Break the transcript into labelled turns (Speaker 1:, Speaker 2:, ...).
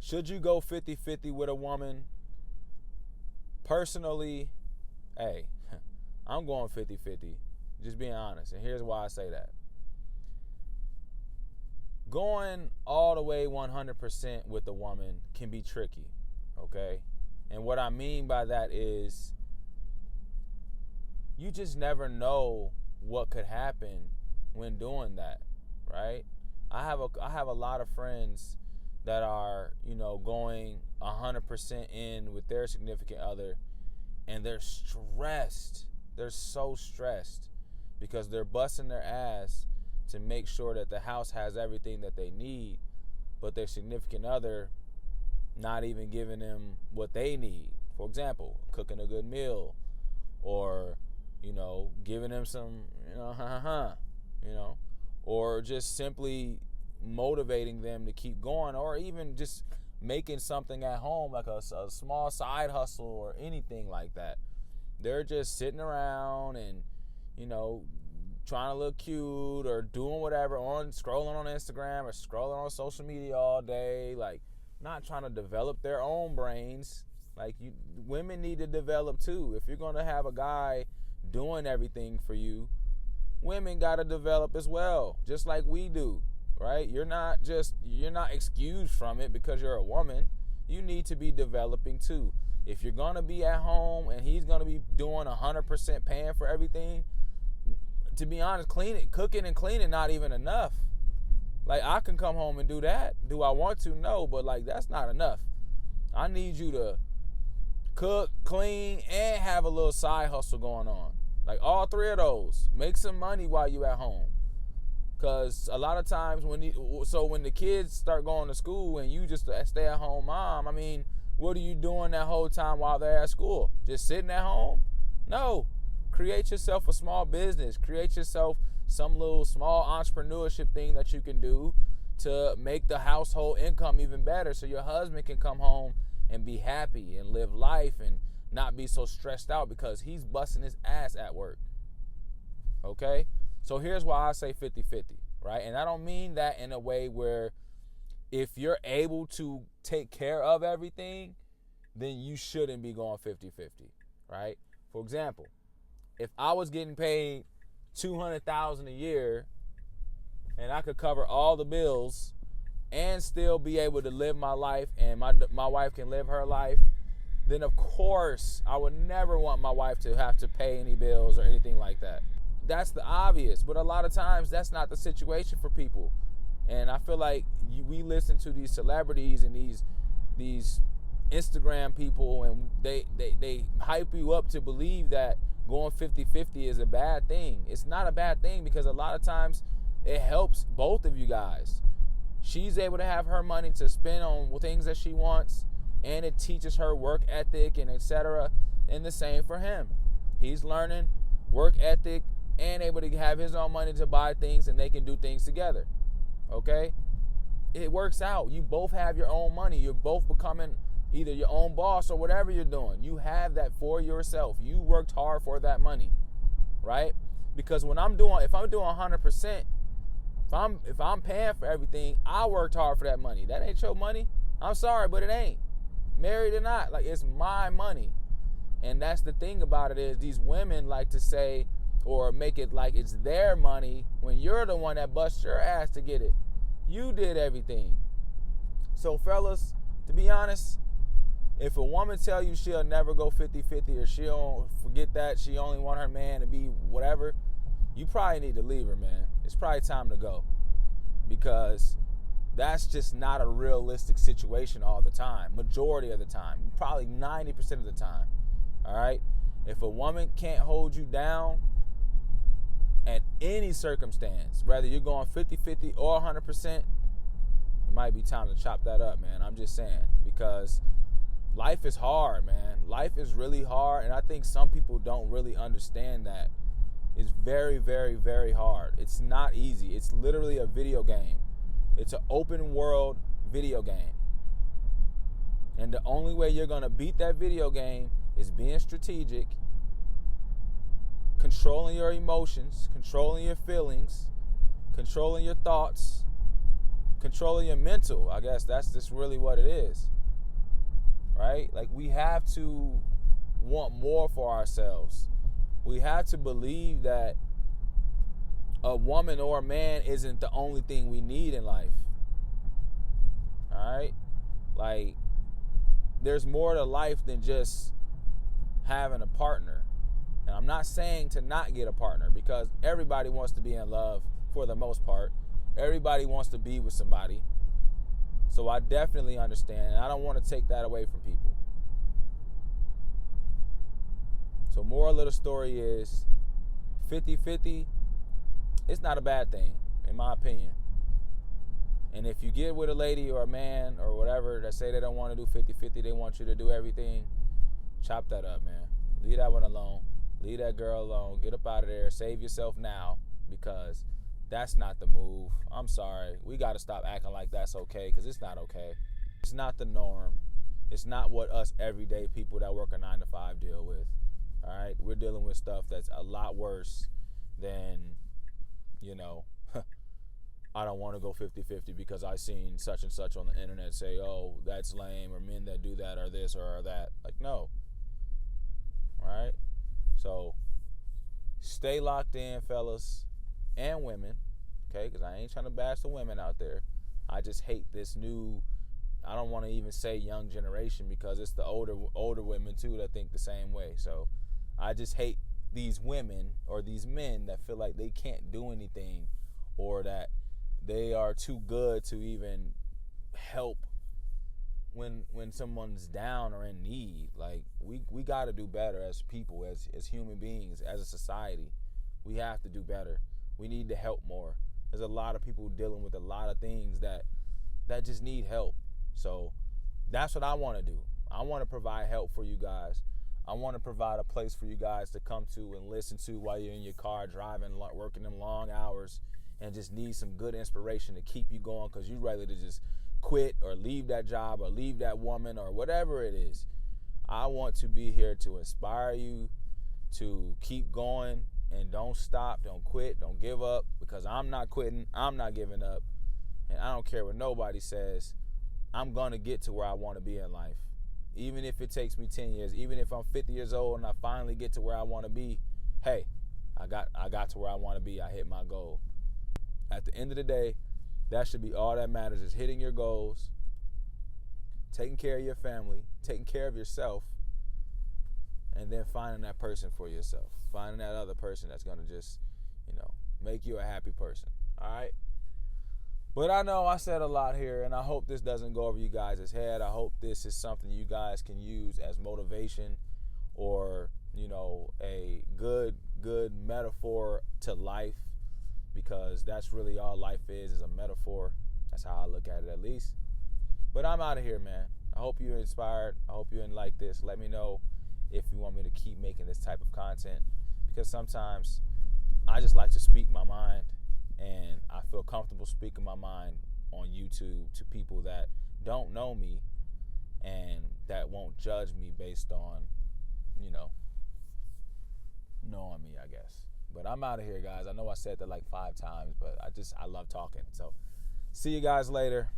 Speaker 1: Should you go 50-50 with a woman? Personally, hey, I'm going 50-50. Just being honest. And here's why I say that. Going all the way 100% with a woman can be tricky, okay? And what I mean by that is you just never know what could happen when doing that, right? I have a lot of friends that are, going 100% in with their significant other, and they're stressed. They're so stressed because they're busting their ass to make sure that the house has everything that they need, but their significant other not even giving them what they need. For example, cooking a good meal, or, giving them some, or just simply motivating them to keep going, or even just making something at home, like a small side hustle or anything like that. They're just sitting around and, trying to look cute or doing whatever, scrolling on Instagram or scrolling on social media all day, like not trying to develop their own brains. Like, women need to develop too. If you're going to have a guy doing everything for you, women got to develop as well, just like we do, right? You're not excused from it because you're a woman. You need to be developing too. If you're going to be at home and he's going to be doing 100% paying for everything, to be honest, cooking and cleaning not even enough. Like, I can come home and do that. Do I want to? No, but like, that's not enough. I need you to cook, clean, and have a little side hustle going on. Like, all three of those. Make some money while you at home. Because a lot of times when the kids start going to school and you just a stay-at-home mom, what are you doing that whole time while they're at school? Just sitting at home? No. Create yourself a small business. Create yourself some little small entrepreneurship thing that you can do to make the household income even better, so your husband can come home and be happy and live life and not be so stressed out because he's busting his ass at work. Okay? So here's why I say 50-50, right? And I don't mean that in a way where if you're able to take care of everything, then you shouldn't be going 50-50, right? For example, if I was getting paid $200,000 a year and I could cover all the bills and still be able to live my life and my wife can live her life, then of course I would never want my wife to have to pay any bills or anything like that. That's the obvious, but a lot of times that's not the situation for people. And I feel like we listen to these celebrities and these Instagram people, and they hype you up to believe that going 50-50 is a bad thing. It's not a bad thing because a lot of times it helps both of you guys. She's able to have her money to spend on things that she wants, and it teaches her work ethic and etc. And the same for him. He's learning work ethic and able to have his own money to buy things, and they can do things together. Okay? It works out. You both have your own money. You're both becoming either your own boss or whatever you're doing. You have that for yourself. You worked hard for that money, right? Because if I'm doing 100%, if I'm paying for everything, I worked hard for that money. That ain't your money. I'm sorry, but it ain't. Married or not, like, it's my money. And that's the thing about it, is these women like to say or make it like it's their money when you're the one that busts your ass to get it. You did everything. So fellas, to be honest, if a woman tell you she'll never go 50-50 or she'll forget that, she only want her man to be whatever, you probably need to leave her, man. It's probably time to go, because that's just not a realistic situation all the time, majority of the time, probably 90% of the time, all right? If a woman can't hold you down at any circumstance, whether you're going 50-50 or 100%, it might be time to chop that up, man. I'm just saying, because life is hard, man. Life is really hard, and I think some people don't really understand that. It's very, very, very hard. It's not easy. It's literally a video game. It's an open world video game. And the only way you're going to beat that video game is being strategic, controlling your emotions, controlling your feelings, controlling your thoughts, controlling your mental. I guess that's just really what it is, right? Like, we have to want more for ourselves. We have to believe that a woman or a man isn't the only thing we need in life. All right? Like, there's more to life than just having a partner. And I'm not saying to not get a partner, because everybody wants to be in love for the most part. Everybody wants to be with somebody. So I definitely understand, and I don't want to take that away from people. So moral of the story is 50-50, it's not a bad thing, in my opinion. And if you get with a lady or a man or whatever that say they don't want to do 50-50, they want you to do everything, chop that up, man. Leave that one alone. Leave that girl alone. Get up out of there. Save yourself now, because that's not the move. I'm sorry. We got to stop acting like that's okay, because it's not okay. It's not the norm. It's not what us everyday people that work a 9-to-5 deal with. All right? We're dealing with stuff that's a lot worse than, I don't want to go 50-50 because I seen such and such on the internet say, oh, that's lame, or men that do that are this or are that. Like, no. All right? So stay locked in, fellas and women, okay? Because I ain't trying to bash the women out there. I just hate this new, I don't want to even say young generation, because it's the older women too that think the same way. So I just hate these women or these men that feel like they can't do anything, or that they are too good to even help when someone's down or in need. Like, we got to do better as people, as human beings, as a society. We have to do better. We need to help more. There's a lot of people dealing with a lot of things that just need help. So that's what I want to do. I want to provide help for you guys. I want to provide a place for you guys to come to and listen to while you're in your car driving, working them long hours, and just need some good inspiration to keep you going, because you're ready to just quit or leave that job or leave that woman or whatever it is. I want to be here to inspire you to keep going, and don't stop, don't quit, don't give up, because I'm not quitting, I'm not giving up, and I don't care what nobody says. I'm going to get to where I want to be in life. Even if it takes me 10 years, even if I'm 50 years old and I finally get to where I want to be, hey, I got to where I want to be. I hit my goal. At the end of the day, that should be all that matters, is hitting your goals, taking care of your family, taking care of yourself, and then finding that person for yourself. Finding that other person that's going to just, make you a happy person. All right? But I know I said a lot here, and I hope this doesn't go over you guys' head. I hope this is something you guys can use as motivation, or, a good metaphor to life, because that's really all life is a metaphor. That's how I look at it, at least. But I'm out of here, man. I hope you're inspired. I hope you didn't like this. Let me know if you want me to keep making this type of content, because sometimes I just like to speak my mind, and I feel comfortable speaking my mind on YouTube to people that don't know me and that won't judge me based on, knowing me, I guess. But I'm out of here, guys. I know I said that like 5 times, but I love talking. So see you guys later.